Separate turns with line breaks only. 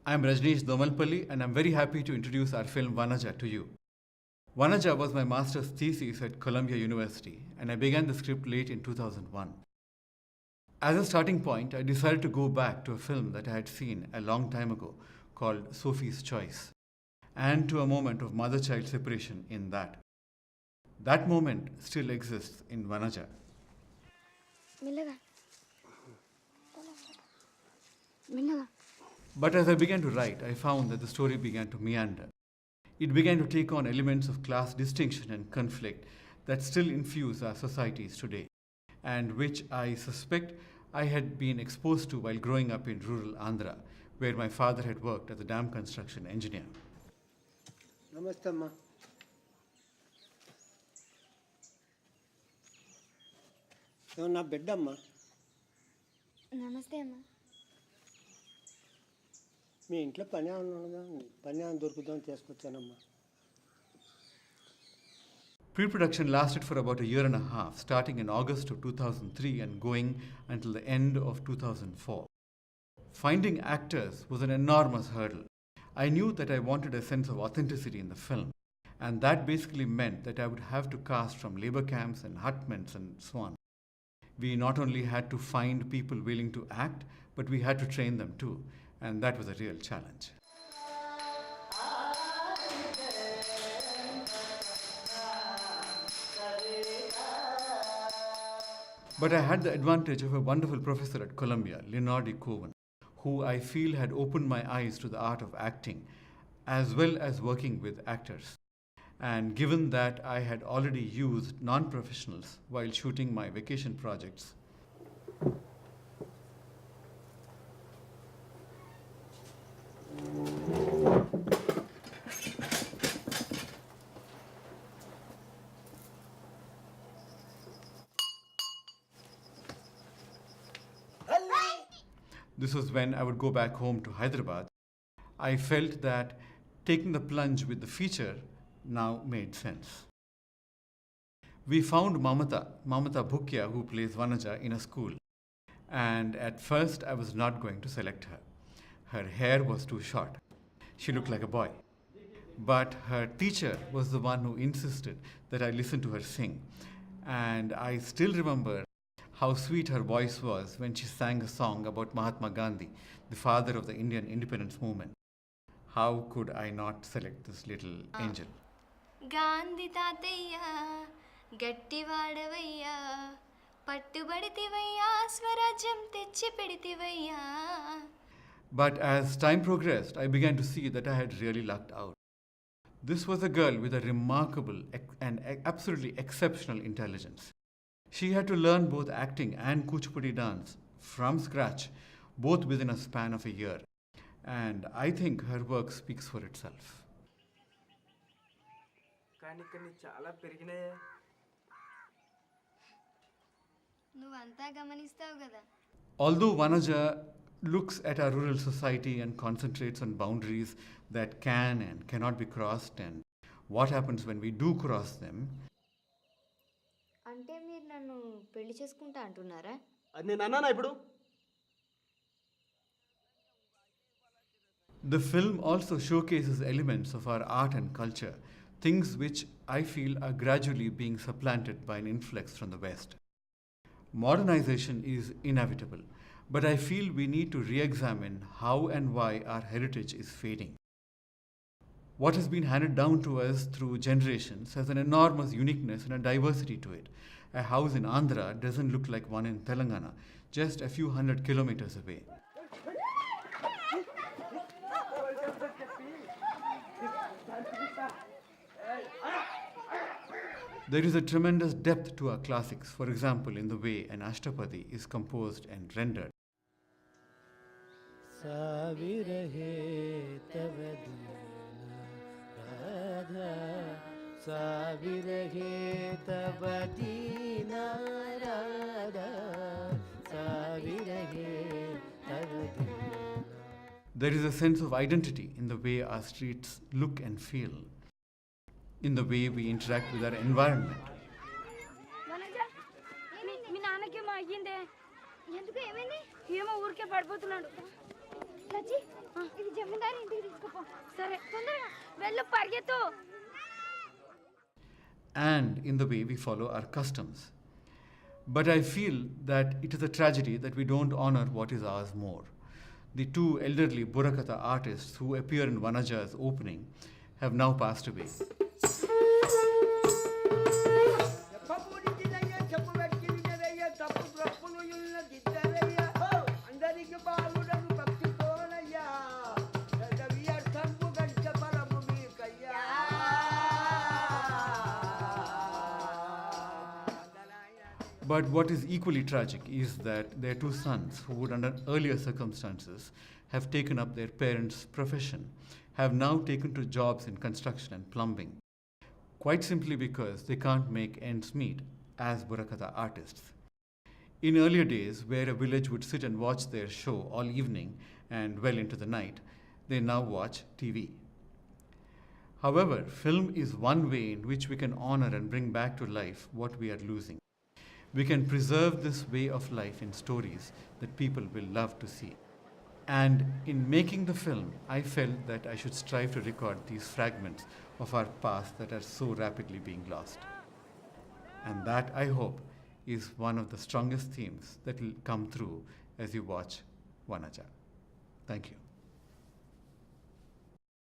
I'm Rajnesh Domalpalli and I'm very happy to introduce our film Vanaja to you. Vanaja was my master's thesis at Columbia University and I began the script late in 2001. As a starting point, I decided to go back to a film that I had seen a long time ago called Sophie's Choice and to a moment of mother-child separation in that. That moment still exists in Vanaja. But as I began to write, I found that the story began to meander. It began to take on elements of class distinction and conflict that still infuse our societies today, and which I suspect I had been exposed to while growing up in rural Andhra, where my father had worked as a dam construction engineer.
Namaste, Amma. Na bed, Amma.
Namaste, Amma.
మీ ఇంట్లో పని ఏమైనా దొరుకుతుందని తీసుకొచ్చానమ్మా.
Pre-production lasted for about a year and a half, starting in August of 2003 and going until the end of 2004. Finding actors was an enormous hurdle. I knew that I wanted a sense of authenticity in the film, and that basically meant that I would have to cast from labor camps and hutments and so on. We not only had to find people willing to act, but we had to train them too, and that was a real challenge. But I had the advantage of a wonderful professor at Columbia, Leonard Cohen, who I feel had opened my eyes to the art of acting, as well as working with actors. And given that I had already used non-professionals while shooting my vacation projects, this was when I would go back home to Hyderabad. I felt that taking the plunge with the feature now made sense. We found Mamatha Bhukya, who plays Vanaja, in a school. And at first I was not going to select her. Her hair was too short. She looked like a boy. But her teacher was the one who insisted that I listen to her sing. And I still remember how sweet her voice was when she sang a song about Mahatma Gandhi, the father of the Indian independence movement. How could I not select this little angel?
Gandhi tatayya gatti vaadavayya pattubaditivayya swarajyam techi peditivayya.
But as time progressed, I began to see that I had really lucked out. This was a girl with a remarkable and absolutely exceptional intelligence. She had to learn both acting and Kuchipudi dance from scratch, both within a span of a year. And I think her work speaks for itself. Although Vanaja looks at our rural society and concentrates on boundaries that can and cannot be crossed and what happens when we do cross them,
అంటే మీరు నన్ను పెళ్లి చేసుకుంటా అంటున్నారా?
అది నేను అన్నానా ఇప్పుడు?
The film also showcases elements of our art and culture, things which I feel are gradually being supplanted by an influx from the West. Modernization is inevitable, but I feel we need to re-examine how and why our heritage is fading. What has been handed down to us through generations has an enormous uniqueness and a diversity to it. A house in Andhra doesn't look like one in Telangana, just a few hundred kilometers away. There is a tremendous depth to our classics, for example, in the way an Ashtapadi is composed and rendered. There is a sense of identity in the way our streets look and feel, in the way we interact with our environment.
Vanaja, మీ నాన్నకి మా అయ్యిందే ఎందుకు ఏమైంది? ఏమో ఊరికే పడిపోతున్నాడు. లచ్చి ఇది జమీందారు ఇంటికి తీసుకుపో. సరే తొందరగా వెళ్ళు పరిగెత్తు.
And in the way we follow our customs. But I feel that it is a tragedy that we don't honor what is ours more. The two elderly Burakatha artists who appear in Vanaja's opening have now passed away. But what is equally tragic is that their two sons, who would under earlier circumstances have taken up their parents' profession, have now taken to jobs in construction and plumbing, quite simply because they can't make ends meet as Burakatha artists. In earlier days, where a village would sit and watch their show all evening and well into the night, they now watch TV. However, film is one way in which we can honor and bring back to life what we are losing. We can preserve this way of life in stories that people will love to see. And in making the film, I felt that I should strive to record these fragments of our past that are so rapidly being lost. And that, I hope, is one of the strongest themes that will come through as you watch Vanaja. Thank you.